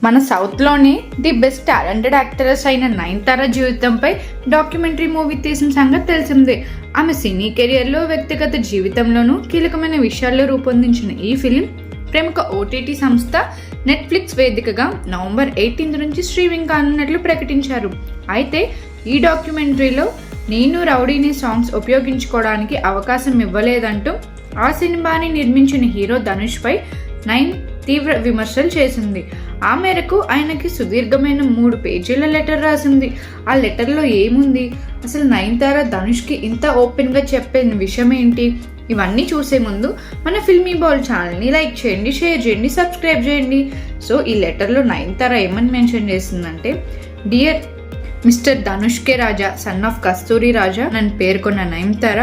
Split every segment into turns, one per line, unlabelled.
మన సౌత్లోని the best talented యాక్టరెస్ అయిన నయనతార జీవితంపై డాక్యుమెంటరీ మూవీ తీసిన సంగతి తెలిసిందే. ఆమె సినీ కెరియర్లో, వ్యక్తిగత జీవితంలోనూ కీలకమైన విషయాల్లో రూపొందించిన ఈ ఫిలిం ప్రముఖ ఓటీటీ సంస్థ నెట్ఫ్లిక్స్ వేదికగా నవంబర్ 18 నుంచి స్ట్రీమింగ్ కానున్నట్లు ప్రకటించారు. అయితే ఈ డాక్యుమెంటరీలో నేను రౌడీని సాంగ్స్ ఉపయోగించుకోవడానికి అవకాశం ఇవ్వలేదంటూ ఆ సినిమాని నిర్మించిన హీరో ధనుష్ పై నయన్ తీవ్ర విమర్శలు చేసింది. ఆ మేరకు ఆయనకి సుదీర్ఘమైన 3 పేజీల లెటర్ రాసింది. ఆ లెటర్లో ఏముంది, అసలు నయనతార ధనుష్కి ఇంత ఓపెన్గా చెప్పిన విషయం ఏంటి? ఇవన్నీ చూసే ముందు మన ఫిల్మీ బాల్ ఛానల్ని లైక్ చేయండి, షేర్ చేయండి, సబ్స్క్రైబ్ చేయండి. సో ఈ లెటర్లో నయనతార ఏమని మెన్షన్ చేసిందంటే, dear mister Dhanush K Raja, son of Kasthuri Raja నన్ను పేర్కొన్న నయనతార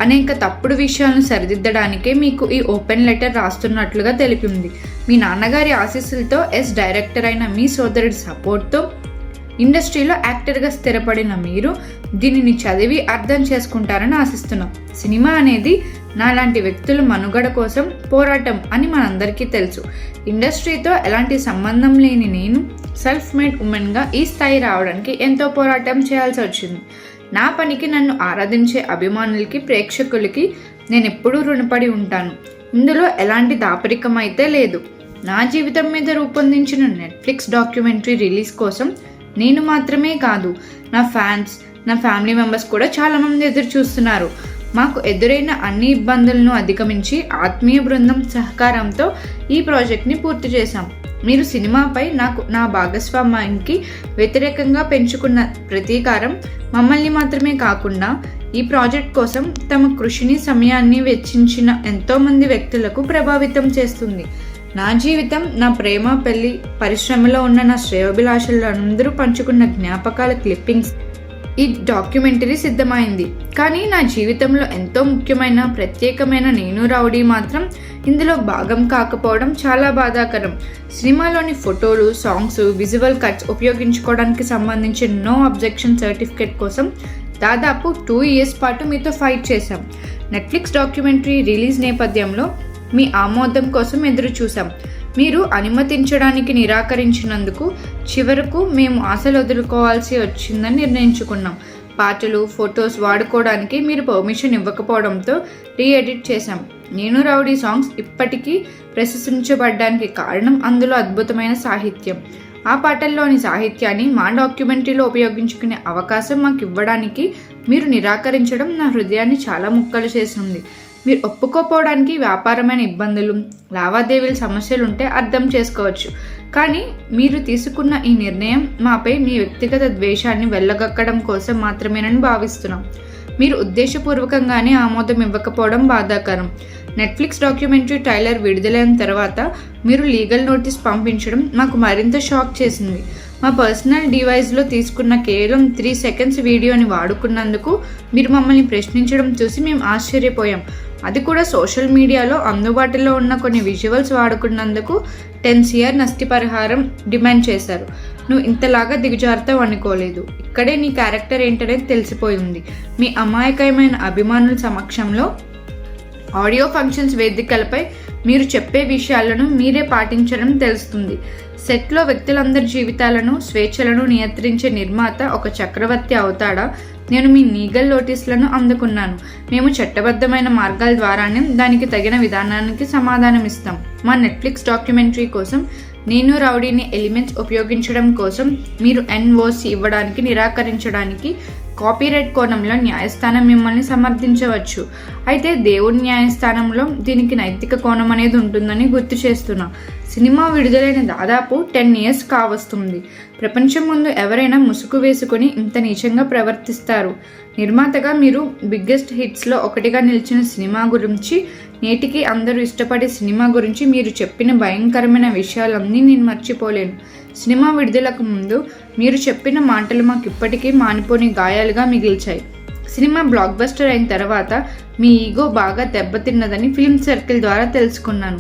అనేక తప్పుడు విషయాలను సరిదిద్దడానికే మీకు ఈ ఓపెన్ లెటర్ రాస్తున్నట్లుగా తెలిపింది. మీ నాన్నగారి ఆశీస్సులతో డైరెక్టర్ అయిన మీ సోదరుడి సపోర్ట్తో ఇండస్ట్రీలో యాక్టర్గా స్థిరపడిన మీరు దీనిని చదివి అర్థం చేసుకుంటారని ఆశిస్తున్నాం. సినిమా అనేది నాలాంటి వ్యక్తుల మనుగడ కోసం పోరాటం అని మనందరికీ తెలుసు. ఇండస్ట్రీతో ఎలాంటి సంబంధం లేని నేను సెల్ఫ్ మేడ్ ఉమెన్గా ఈ స్థాయి రావడానికి ఎంతో పోరాటం చేయాల్సి వచ్చింది. నా పనికి నన్ను ఆరాధించే అభిమానులకి, ప్రేక్షకులకి నేను ఎప్పుడూ రుణపడి ఉంటాను. ఇందులో ఎలాంటి దాపరికం అయితే లేదు. నా జీవితం మీద రూపొందించిన నెట్ఫ్లిక్స్ డాక్యుమెంటరీ రిలీజ్ కోసం నేను మాత్రమే కాదు, నా ఫ్యాన్స్, నా ఫ్యామిలీ మెంబర్స్ కూడా చాలామంది ఎదురు చూస్తున్నారు. మాకు ఎదురైన అన్ని ఇబ్బందులను అధిగమించి ఆత్మీయ బృందం సహకారంతో ఈ ప్రాజెక్ట్ని పూర్తి చేశాం. మీరు సినిమాపై నాకు నా భాగస్వామ్యానికి వ్యతిరేకంగా పెంచుకున్న ప్రతీకారం మమ్మల్ని మాత్రమే కాకుండా ఈ ప్రాజెక్ట్ కోసం తమ కృషిని, సమయాన్ని వెచ్చించిన ఎంతోమంది వ్యక్తులకు ప్రభావితం చేస్తుంది. నా జీవితం, నా ప్రేమ, పెళ్లి, పరిశ్రమలో ఉన్న నా శ్రేయోభిలాషులు అందరూ పంచుకున్న జ్ఞాపకాల క్లిప్పింగ్స్ ఈ డాక్యుమెంటరీ సిద్ధమైంది. కానీ నా జీవితంలో ఎంతో ముఖ్యమైన, ప్రత్యేకమైన నేను రౌడీ మాత్రం ఇందులో భాగం కాకపోవడం చాలా బాధాకరం. సినిమాలోని ఫోటోలు, సాంగ్స్, విజువల్ కట్స్ ఉపయోగించుకోవడానికి సంబంధించిన నో అబ్జెక్షన్ సర్టిఫికేట్ కోసం దాదాపు 2 years పాటు మీతో ఫైట్ చేశాం. నెట్ఫ్లిక్స్ డాక్యుమెంటరీ రిలీజ్ నేపథ్యంలో మీ ఆమోదం కోసం ఎదురు చూసాం. మీరు అనుమతించడానికి నిరాకరించినందుకు చివరకు మేము ఆశలు వదులుకోవాల్సి వచ్చిందని నిర్ణయించుకున్నాం. పాటలు, ఫొటోస్ వాడుకోవడానికి మీరు పర్మిషన్ ఇవ్వకపోవడంతో రీఎడిట్ చేశాం. నేను రౌడీ సాంగ్స్ ఇప్పటికీ ప్రశంసించబడ్డానికి కారణం అందులో అద్భుతమైన సాహిత్యం. ఆ పాటల్లోని సాహిత్యాన్ని మా డాక్యుమెంటరీలో ఉపయోగించుకునే అవకాశం మాకు ఇవ్వడానికి మీరు నిరాకరించడం నా హృదయాన్ని చాలా ముక్కలు చేసింది. మీరు ఒప్పుకోపోవడానికి వ్యాపారమైన ఇబ్బందులు, లావాదేవీల సమస్యలు ఉంటే అర్థం చేసుకోవచ్చు. కానీ మీరు తీసుకున్న ఈ నిర్ణయం మాపై మీ వ్యక్తిగత ద్వేషాన్ని వెళ్ళగక్కడం కోసం మాత్రమేనని భావిస్తున్నాం. మీరు ఉద్దేశపూర్వకంగానే ఆమోదం ఇవ్వకపోవడం బాధాకరం. నెట్ఫ్లిక్స్ డాక్యుమెంటరీ ట్రైలర్ విడుదలైన తర్వాత మీరు లీగల్ నోటీస్ పంపించడం మాకు మరింత షాక్ చేసింది. మా పర్సనల్ డివైస్లో తీసుకున్న కేవలం 3 seconds వీడియోని వాడుకున్నందుకు మీరు మమ్మల్ని ప్రశ్నించడం చూసి మేము ఆశ్చర్యపోయాం. అది కూడా సోషల్ మీడియాలో అందుబాటులో ఉన్న కొన్ని విజువల్స్ వాడుకున్నందుకు 10 CR నష్టపరిహారం డిమాండ్ చేశారు. నువ్వు ఇంతలాగా దిగజారుతావు అనుకోలేదు. ఇక్కడే నీ క్యారెక్టర్ ఏంటనేది తెలిసిపోయింది. మీ అమాయకమైన అభిమానుల సమక్షంలో ఆడియో ఫంక్షన్స్ వేదికలపై మీరు చెప్పే విషయాలను మీరే పాటించడం తెలుస్తుంది. సెట్లో వ్యక్తులందరి జీవితాలను, స్వేచ్ఛలను నియంత్రించే నిర్మాత ఒక చక్రవర్తి అవుతాడా? నేను మీ లీగల్ నోటీసులను అందుకున్నాను. మేము చట్టబద్ధమైన మార్గాల ద్వారానే దానికి తగిన విధానానికి సమాధానం ఇస్తాం. మా నెట్ఫ్లిక్స్ డాక్యుమెంటరీ కోసం నేను రౌడీని ఎలిమెంట్స్ ఉపయోగించడం కోసం మీరు NOC ఇవ్వడానికి నిరాకరించడానికి కాపీరైట్ కోణంలో న్యాయస్థానం మిమ్మల్ని సమర్థించవచ్చు. అయితే దేవుడి న్యాయస్థానంలో దీనికి నైతిక కోణం అనేది ఉంటుందని గుర్తు చేస్తున్నా. సినిమా విడుదలైన దాదాపు 10 years కావస్తుంది. ప్రపంచం ముందు ఎవరైనా ముసుగు వేసుకొని ఇంత నీచంగా ప్రవర్తిస్తారు? నిర్మాతగా మీరు బిగ్గెస్ట్ హిట్స్లో ఒకటిగా నిలిచిన సినిమా గురించి, నేటికి అందరూ ఇష్టపడే సినిమా గురించి మీరు చెప్పిన భయంకరమైన విషయాలన్నీ నేను మర్చిపోలేను. సినిమా విడుదలకు ముందు మీరు చెప్పిన మాటలు మాకు ఇప్పటికీ మానిపోని గాయాలుగా మిగిల్చాయి. సినిమా బ్లాక్ బస్టర్ అయిన తర్వాత మీ ఈగో బాగా దెబ్బతిన్నదని ఫిల్మ్ సర్కిల్ ద్వారా తెలుసుకున్నాను.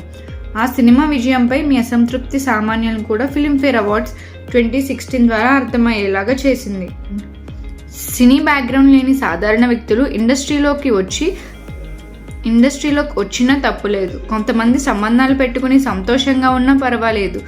ఆ సినిమా విజయంపై మీ అసంతృప్తి సామాన్యులను కూడా ఫిల్మ్ఫేర్ అవార్డ్స్ 2016 ద్వారా అర్థమయ్యేలాగా చేసింది. సినీ బ్యాక్గ్రౌండ్ లేని సాధారణ వ్యక్తులు ఇండస్ట్రీలోకి వచ్చి ఇండస్ట్రీలోకి వచ్చినా తప్పులేదు. కొంతమంది సంబంధాలు పెట్టుకుని సంతోషంగా ఉన్నా పర్వాలేదు,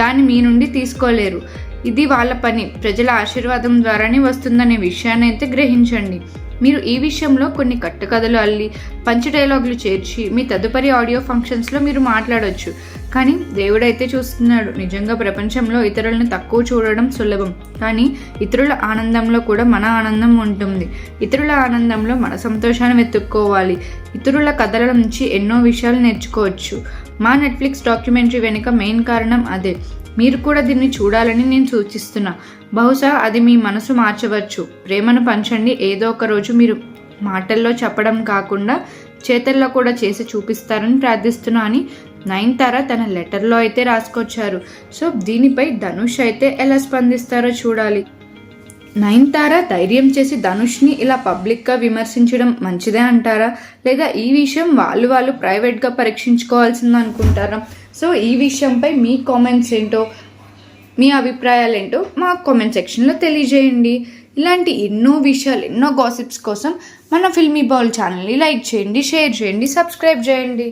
దాన్ని మీ నుండి తీసుకోలేరు. ఇది వాళ్ళ పని, ప్రజల ఆశీర్వాదం ద్వారానే వస్తుందనే విషయాన్ని అయితే గ్రహించండి. మీరు ఈ విషయంలో కొన్ని కట్టుకథలు అల్లి పంచ్ డైలాగులు చేర్చి మీ తదుపరి ఆడియో ఫంక్షన్స్లో మీరు మాట్లాడవచ్చు. కానీ దేవుడైతే చూస్తున్నాడు. నిజంగా ప్రపంచంలో ఇతరులను తక్కువ చూడడం సులభం, కానీ ఇతరుల ఆనందంలో కూడా మన ఆనందం ఉంటుంది. ఇతరుల ఆనందంలో మన సంతోషాన్ని వెతుక్కోవాలి. ఇతరుల కథల నుంచి ఎన్నో విషయాలు నేర్చుకోవచ్చు. మా నెట్ఫ్లిక్స్ డాక్యుమెంటరీ వెనుక మెయిన్ కారణం అదే. మీరు కూడా దీన్ని చూడాలని నేను సూచిస్తున్నా. బహుశా అది మీ మనసు మార్చవచ్చు. ప్రేమను పంచండి. ఏదో ఒక రోజు మీరు మాటల్లో చెప్పడం కాకుండా చేతల్లో కూడా చేసి చూపిస్తారని ప్రార్థిస్తున్నా అని నయనతార తన లెటర్లో అయితే రాసుకొచ్చారు. సో దీనిపై ధనుష్ అయితే ఎలా స్పందిస్తారో చూడాలి. నయనతార ధైర్యం చేసి ధనుష్ని ఇలా పబ్లిక్గా విమర్శించడం మంచిదే అంటారా, లేదా ఈ విషయం వాళ్ళు ప్రైవేట్గా పరీక్షించుకోవాల్సింది అనుకుంటారా? సో ఈ విషయంపై మీ కామెంట్స్ ఏంటో, మీ అభిప్రాయాలు ఏంటో మా కామెంట్ సెక్షన్లో తెలియజేయండి. ఇలాంటి ఎన్నో విషయాలు, ఎన్నో గాసిప్స్ కోసం మన ఫిల్మీ బౌల్ ఛానల్ని లైక్ చేయండి, షేర్ చేయండి, సబ్స్క్రైబ్ చేయండి.